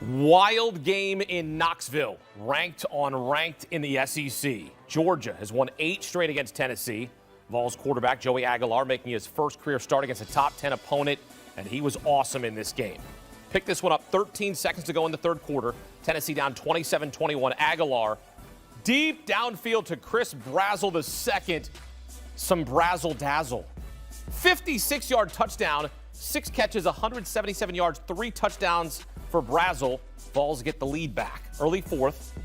Wild game in Knoxville, ranked on ranked in the SEC. Georgia has won 8 straight against Tennessee. Vols quarterback Joey Aguilar making his first career start against a top 10 opponent, and he was awesome in this game. Picked this one up 13 seconds to go in the third quarter. Tennessee down 27-21. Aguilar deep downfield to Chris Brazzle II. Some brazzle-dazzle. 56-yard touchdown, 6 catches, 177 yards, 3 touchdowns for Brazzle. Vols get the lead back. Early fourth,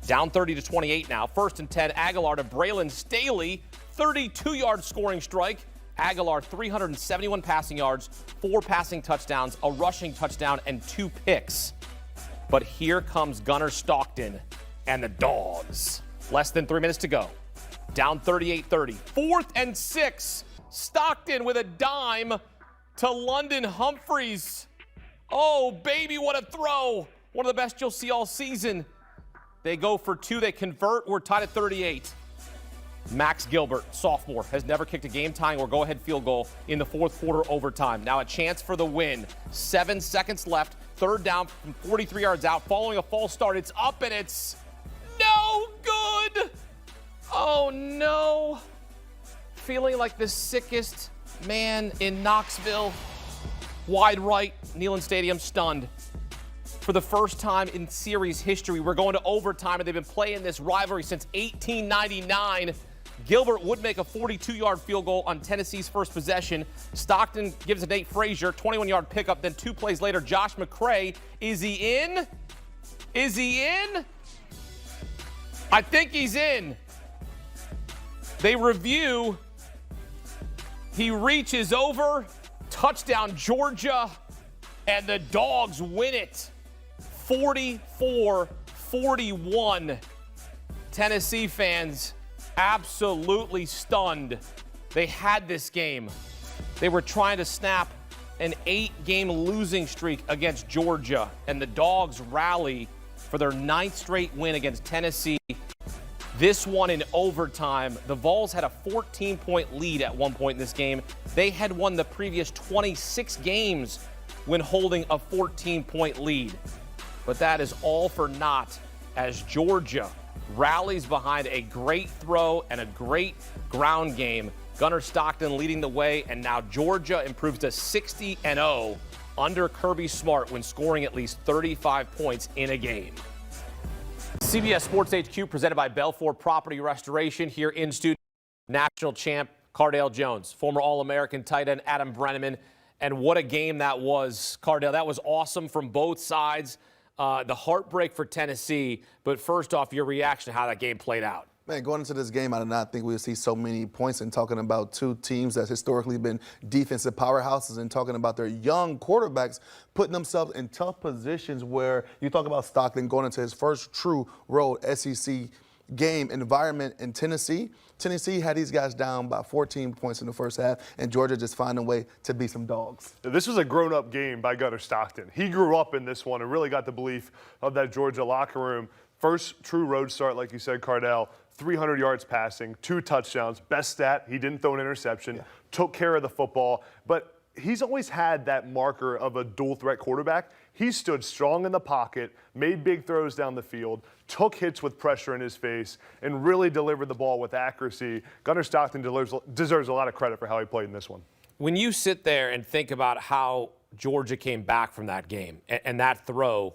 down 30-28 now. 1st and 10, Aguilar to Braylon Staley, 32-yard scoring strike. Aguilar, 371 passing yards, 4 passing touchdowns, a rushing touchdown, and 2 picks. But here comes Gunnar Stockton and the Dogs. Less than 3 minutes to go. Down 38-30. 4th and 6. Stockton with a dime to London Humphreys. Oh, baby, what a throw. One of the best you'll see all season. They go for 2. They convert. We're tied at 38. Max Gilbert, sophomore, has never kicked a game-tying or go-ahead field goal in the fourth quarter overtime. Now a chance for the win. 7 seconds left. 3rd down from 43 yards out. Following a false start, it's up and it's no good. Oh, no. Feeling like the sickest man in Knoxville. Wide right, Neyland Stadium, stunned. For the first time in series history, we're going to overtime, and they've been playing this rivalry since 1899. Gilbert would make a 42-yard field goal on Tennessee's first possession. Stockton gives it to Nate Frazier, 21-yard pickup. Then 2 plays later, Josh McCray. Is he in? Is he in? I think he's in. They review. He reaches over. Touchdown, Georgia. And the Dogs win it. 44-41. Tennessee fans absolutely stunned. They had this game. They were trying to snap an 8-game losing streak against Georgia, and the Dogs rally for their 9th straight win against Tennessee. This one in overtime. The Vols had a 14-point lead at one point in this game. They had won the previous 26 games when holding a 14-point lead. But that is all for naught as Georgia rallies behind a great throw and a great ground game. Gunnar Stockton leading the way, and now Georgia improves to 60-0 under Kirby Smart when scoring at least 35 points in a game. CBS Sports HQ presented by Belfour Property Restoration. Here in studio, national champ Cardale Jones, former All-American tight end Adam Breneman. And what a game that was, Cardale. That was awesome from both sides. The heartbreak for Tennessee. But first off, your reaction to how that game played out. Man, going into this game, I did not think we would see so many points, and talking about 2 teams that's historically been defensive powerhouses and talking about their young quarterbacks putting themselves in tough positions where you talk about Stockton going into his first true road SEC game environment in Tennessee. Tennessee had these guys down by 14 points in the first half, and Georgia just found a way to beat some dogs. This was a grown-up game by Gunnar Stockton. He grew up in this one and really got the belief of that Georgia locker room. First true road start, like you said, Cardale, 300 yards passing, 2 touchdowns. Best stat, he didn't throw an interception, took care of the football. But he's always had that marker of a dual-threat quarterback. He stood strong in the pocket, made big throws down the field, took hits with pressure in his face, and really delivered the ball with accuracy. Gunnar Stockton deserves a lot of credit for how he played in this one. When you sit there and think about how Georgia came back from that game and that throw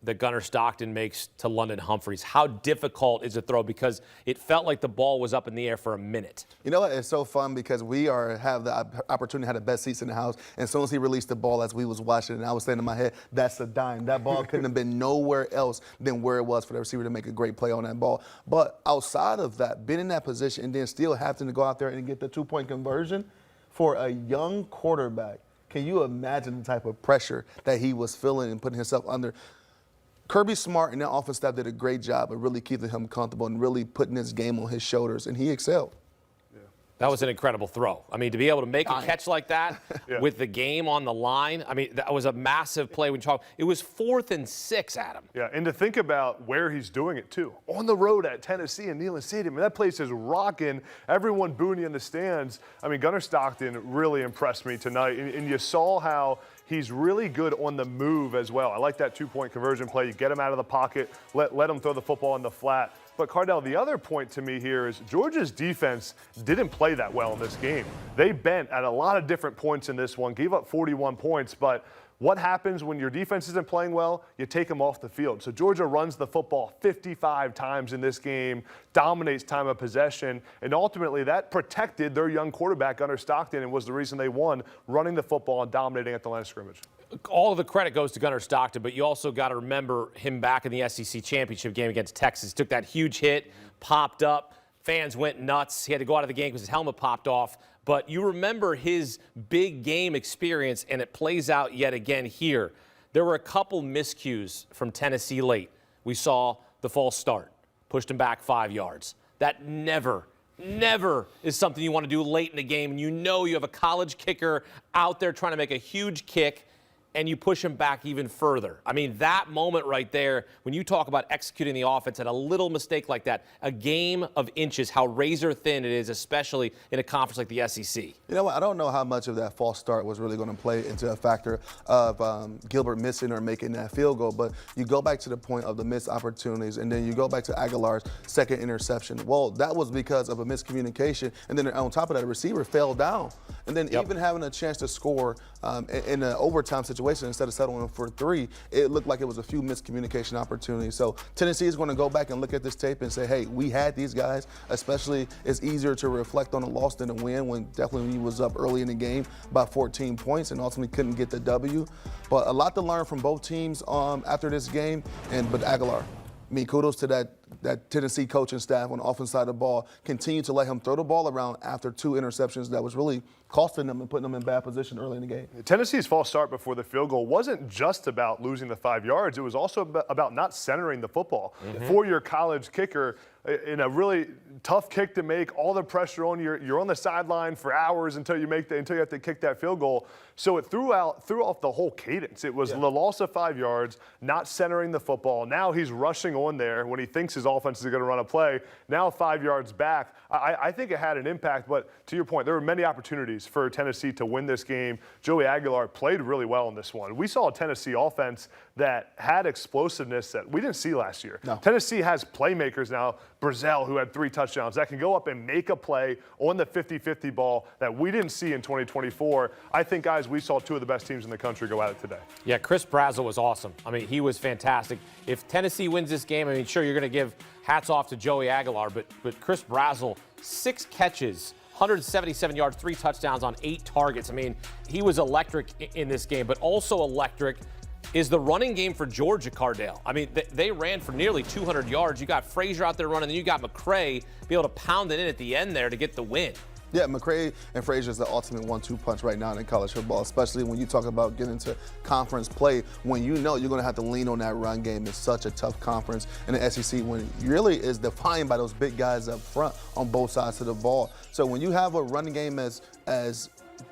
that Gunnar Stockton makes to London Humphreys, how difficult is a throw? Because it felt like the ball was up in the air for a minute. You know what? It's so fun because we have the opportunity to have the best seats in the house. And as soon as he released the ball as we was watching, and I was saying in my head, that's a dime. That ball couldn't have been nowhere else than where it was for the receiver to make a great play on that ball. But outside of that, being in that position and then still having to go out there and get the 2-point conversion for a young quarterback, can you imagine the type of pressure that he was feeling and putting himself under? Kirby Smart and that offense staff did a great job of really keeping him comfortable and really putting his game on his shoulders, and he excelled. That was an incredible throw. I mean, to be able to make a catch like that with the game on the line, I mean, that was a massive play. When you talk, it was 4th and 6, Adam. Yeah, and to think about where he's doing it, too. On the road at Tennessee and Neyland Stadium. I mean, that place is rocking. Everyone booing in the stands. I mean, Gunnar Stockton really impressed me tonight. And you saw how he's really good on the move as well. I like that two-point conversion play. You get him out of the pocket, let him throw the football in the flat. But Cardale, the other point to me here is Georgia's defense didn't play that well in this game. They bent at a lot of different points in this one, gave up 41 points, but what happens when your defense isn't playing well? You take them off the field. So Georgia runs the football 55 times in this game, dominates time of possession, and ultimately that protected their young quarterback, Gunnar Stockton, and was the reason they won, running the football and dominating at the line of scrimmage. All of the credit goes to Gunnar Stockton, but you also got to remember him back in the SEC championship game against Texas. Took that huge hit, popped up, fans went nuts. He had to go out of the game because his helmet popped off. But you remember his big game experience, and it plays out yet again here. There were a couple miscues from Tennessee late. We saw the false start, pushed him back 5 yards. That never is something you want to do late in the game. And you know you have a college kicker out there trying to make a huge kick, and you push him back even further. I mean, that moment right there, when you talk about executing the offense and a little mistake like that, a game of inches, how razor thin it is, especially in a conference like the SEC. You know what? I don't know how much of that false start was really going to play into a factor of Gilbert missing or making that field goal, but you go back to the point of the missed opportunities, and then you go back to Aguilar's second interception. Well, that was because of a miscommunication, and then on top of that, the receiver fell down. And then even having a chance to score in an overtime situation, instead of settling for 3, it looked like it was a few miscommunication opportunities. So Tennessee is going to go back and look at this tape and say, hey, we had these guys. Especially, it's easier to reflect on a loss than a win, when definitely he was up early in the game by 14 points and ultimately couldn't get the W. But a lot to learn from both teams after this game. But Aguilar, I mean, kudos to that Tennessee coaching staff on the offense side of the ball. Continue to let him throw the ball around after 2 interceptions that was really costing them and putting them in bad position early in the game. Tennessee's false start before the field goal wasn't just about losing the 5 yards. It was also about not centering the football. For your college kicker, in a really tough kick to make, all the pressure on you, you're on the sideline for hours until you have to kick that field goal. So it threw off the whole cadence. It was the loss of 5 yards, not centering the football. Now he's rushing on there when he thinks his offense is going to run a play. Now 5 yards back. I think it had an impact, but to your point, there were many opportunities for Tennessee to win this game. Joey Aguilar played really well in this one. We saw a Tennessee offense that had explosiveness that we didn't see last year. No. Tennessee has playmakers now. Brazel, who had 3 touchdowns, that can go up and make a play on the 50-50 ball that we didn't see in 2024. I think, guys, we saw 2 of the best teams in the country go at it today. Yeah, Chris Brazel was awesome. I mean, he was fantastic. If Tennessee wins this game, I mean, sure, you're going to give hats off to Joey Aguilar, but Chris Brazel, 6 catches, 177 yards, 3 touchdowns on 8 targets. I mean, he was electric in this game, but also electric is the running game for Georgia, Cardale. I mean, they ran for nearly 200 yards. You got Frazier out there running, then you got McCray be able to pound it in at the end there to get the win. Yeah, McCray and Frazier is the ultimate 1-2 punch right now in college football, especially when you talk about getting into conference play, when you know you're going to have to lean on that run game. It's such a tough conference in the SEC when it really is defined by those big guys up front on both sides of the ball. So when you have a running game as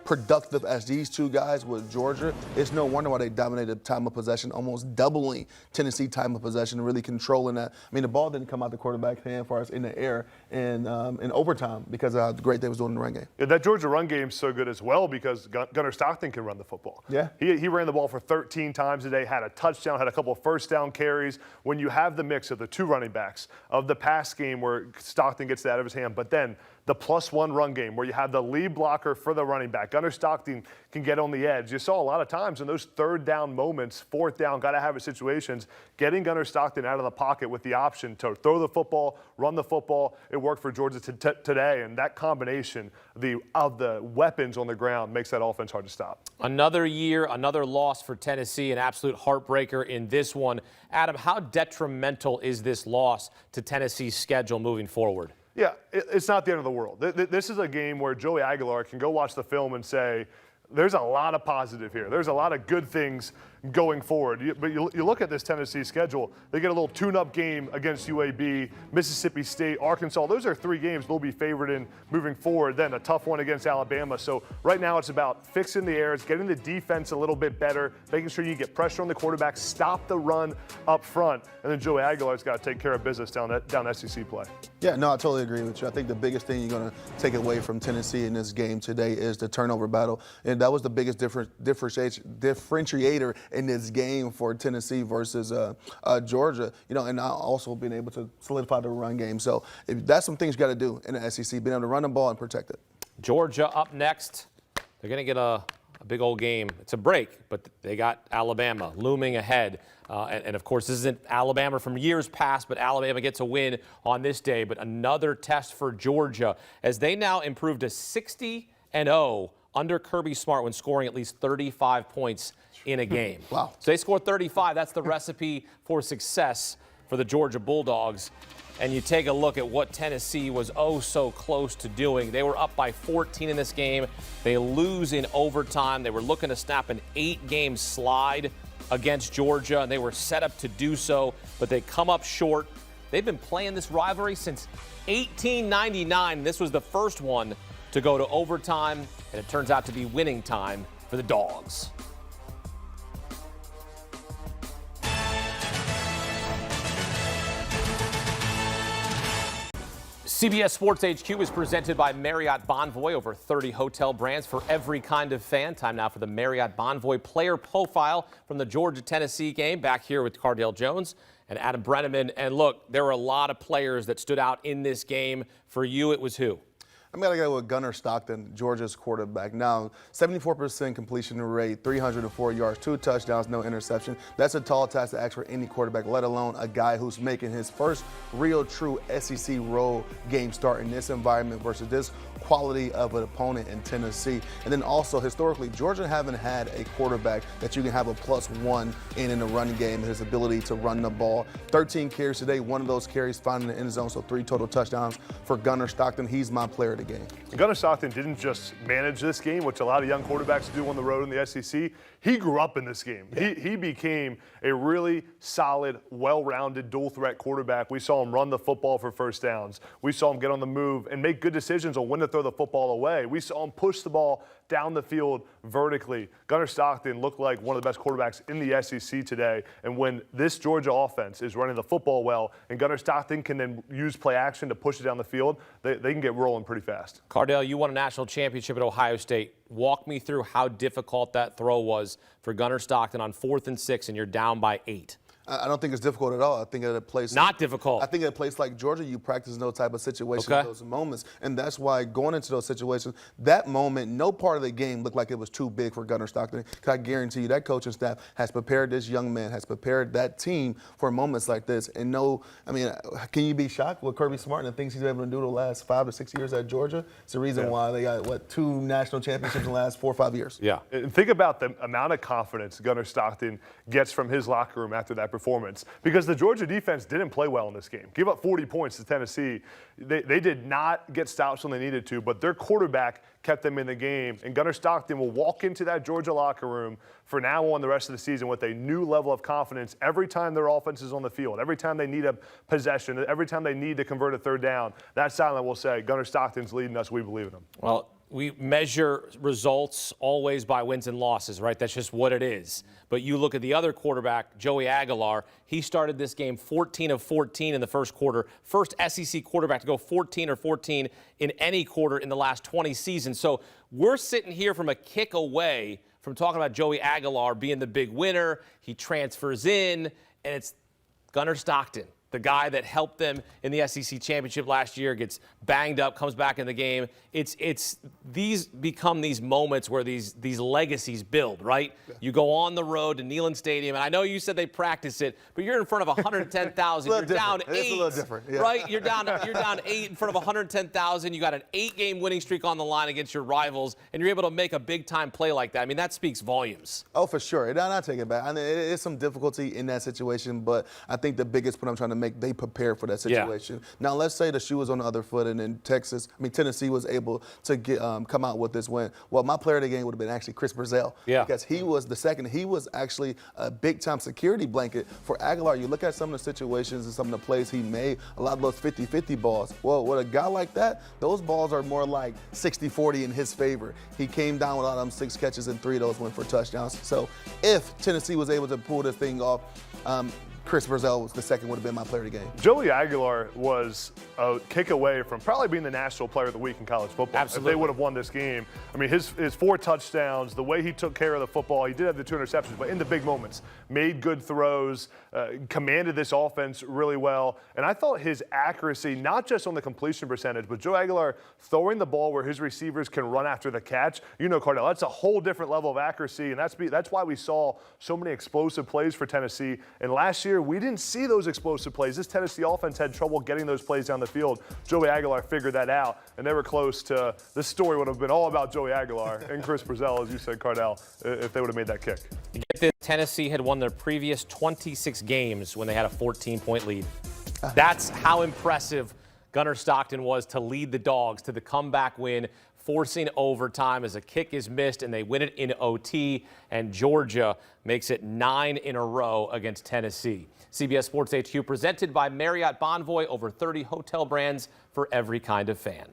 productive as these 2 guys with Georgia, it's no wonder why they dominated time of possession, almost doubling Tennessee time of possession and really controlling that. I mean, the ball didn't come out the quarterback's hand for us in the air in overtime because of how great they was doing in the run game. Yeah, that Georgia run game is so good as well because Gunnar Stockton can run the football. Yeah. He ran the ball for 13 times today, had a touchdown, had a couple of first down carries. When you have the mix of the 2 running backs, of the pass game where Stockton gets that out of his hand, but then the +1 run game where you have the lead blocker for the running back. Gunnar Stockton can get on the edge. You saw a lot of times in those 3rd down moments, 4th down, got to have it situations, getting Gunnar Stockton out of the pocket with the option to throw the football, run the football. It worked for Georgia today, and that combination of the weapons on the ground makes that offense hard to stop. Another year, another loss for Tennessee, an absolute heartbreaker in this one. Adam, how detrimental is this loss to Tennessee's schedule moving forward? Yeah, it's not the end of the world. This is a game where Joey Aguilar can go watch the film and say, there's a lot of positive here. There's a lot of good things going forward. But you look at this Tennessee schedule, they get a little tune-up game against UAB, Mississippi State, Arkansas. Those are 3 games they'll be favored in moving forward. Then a tough one against Alabama. So right now it's about fixing the errors, getting the defense a little bit better, making sure you get pressure on the quarterback, stop the run up front, and then Joey Aguilar's got to take care of business down SEC play. Yeah, no, I totally agree with you. I think the biggest thing you're going to take away from Tennessee in this game today is the turnover battle. And that was the biggest differentiator in this game for Tennessee versus Georgia, and also being able to solidify the run game. So that's some things you got to do in the SEC, being able to run the ball and protect it. Georgia up next. They're going to get a big old game. It's a break, but they got Alabama looming ahead. And of course, this isn't Alabama from years past, but Alabama gets a win on this day. But another test for Georgia as they now improved to 60-0 under Kirby Smart when scoring at least 35 points in a game. Wow. So they scored 35. That's the recipe for success for the Georgia Bulldogs. And you take a look at what Tennessee was so close to doing. They were up by 14 in this game. They lose in overtime. They were looking to snap an 8-game slide against Georgia, and they were set up to do so, but they come up short. They've been playing this rivalry since 1899. This was the first one to go to overtime, and it turns out to be winning time for the Dogs. CBS Sports HQ is presented by Marriott Bonvoy, over 30 hotel brands for every kind of fan. Time now for the Marriott Bonvoy player profile from the Georgia-Tennessee game. Back here with Cardale Jones and Adam Breneman. And look, there were a lot of players that stood out in this game. For you, it was who? I'm going to go with Gunnar Stockton, Georgia's quarterback. Now, 74% completion rate, 304 yards, 2 touchdowns, no interception. That's a tall task to ask for any quarterback, let alone a guy who's making his first real true SEC role game start in this environment versus this quality of an opponent in Tennessee. And then also, historically, Georgia haven't had a quarterback that you can have a +1 in the running game, his ability to run the ball. 13 carries today, 1 of those carries found in the end zone, so 3 total touchdowns for Gunnar Stockton. He's my player of the game. Gunnar Stockton didn't just manage this game, which a lot of young quarterbacks do on the road in the SEC. He grew up in this game. Yeah. He became a really solid, well-rounded, dual-threat quarterback. We saw him run the football for first downs. We saw him get on the move and make good decisions on when to throw the football away. We saw him push the ball down the field vertically. Gunnar Stockton looked like one of the best quarterbacks in the SEC today. And when this Georgia offense is running the football well and Gunnar Stockton can then use play action to push it down the field, they can get rolling pretty fast. Cardale, you won a national championship at Ohio State. Walk me through how difficult that throw was for Gunnar Stockton on 4th and 6, and you're down by 8. I don't think it's difficult at all. I think at a place not difficult. I think at a place like Georgia, you practice those type of situations, those moments, and that's why going into those situations, that moment, no part of the game looked like it was too big for Gunnar Stockton. Because I guarantee you, that coaching staff has prepared this young man, has prepared that team for moments like this. And can you be shocked with Kirby Smart and the things he's able to do the last 5 to 6 years at Georgia? It's the reason why they got 2 national championships in the last 4 or 5 years. Yeah. And think about the amount of confidence Gunnar Stockton gets from his locker room after that performance, because the Georgia defense didn't play well in this game. Give up 40 points to Tennessee. They did not get stops when they needed to, but their quarterback kept them in the game. And Gunnar Stockton will walk into that Georgia locker room for now on the rest of the season with a new level of confidence every time their offense is on the field, every time they need a possession, every time they need to convert a 3rd down. That silent will say, Gunnar Stockton's leading us. We believe in him. Well, we measure results always by wins and losses, right? That's just what it is. But you look at the other quarterback, Joey Aguilar. He started this game 14 of 14 in the first quarter. First SEC quarterback to go 14 or 14 in any quarter in the last 20 seasons. So we're sitting here from a kick away from talking about Joey Aguilar being the big winner. He transfers in, and it's Gunnar Stockton, the guy that helped them in the SEC championship last year, gets banged up, comes back in the game. It's these become these moments where these legacies build, right? Yeah. You go on the road to Neyland Stadium, and I know you said they practice it, but you're in front of 110,000. You're down 8. It's a little different, yeah. Right? You're down 8 in front of 110,000. You got an 8-game winning streak on the line against your rivals, and you're able to make a big-time play like that. I mean, that speaks volumes. Oh, for sure. And I take it back. I mean, it's some difficulty in that situation, but I think the biggest point I'm trying to they prepared for that situation. Now, let's say the shoe was on the other foot, and then Tennessee was able to come out with this win. Well, my player of the game would have been actually Chris Brazell, because he was the second. He was actually a big-time security blanket for Aguilar. You look at some of the situations and some of the plays he made, a lot of those 50-50 balls. Well, with a guy like that, those balls are more like 60-40 in his favor. He came down with all them 6 catches and 3 of those went for touchdowns. So if Tennessee was able to pull this thing off, Chris Brazell was the second, would have been my player of the game. Joey Aguilar was a kick away from probably being the National Player of the Week in college football. Absolutely. If they would have won this game. I mean, his 4 touchdowns, the way he took care of the football, he did have the 2 interceptions, but in the big moments, made good throws, commanded this offense really well. And I thought his accuracy, not just on the completion percentage, but Joe Aguilar throwing the ball where his receivers can run after the catch. You know, Cardale, that's a whole different level of accuracy, and that's why we saw so many explosive plays for Tennessee. And last year, we didn't see those explosive plays. This Tennessee offense had trouble getting those plays down the field. Joey Aguilar figured that out, and they were close to – this story would have been all about Joey Aguilar and Chris Brazell, as you said, Cardale, if they would have made that kick. You get this, Tennessee had won their previous 26 games when they had a 14-point lead. That's how impressive Gunnar Stockton was to lead the Dogs to the comeback win, forcing overtime as a kick is missed, and they win it in OT, and Georgia makes it 9 in a row against Tennessee. CBS Sports HQ presented by Marriott Bonvoy, over 30 hotel brands for every kind of fan.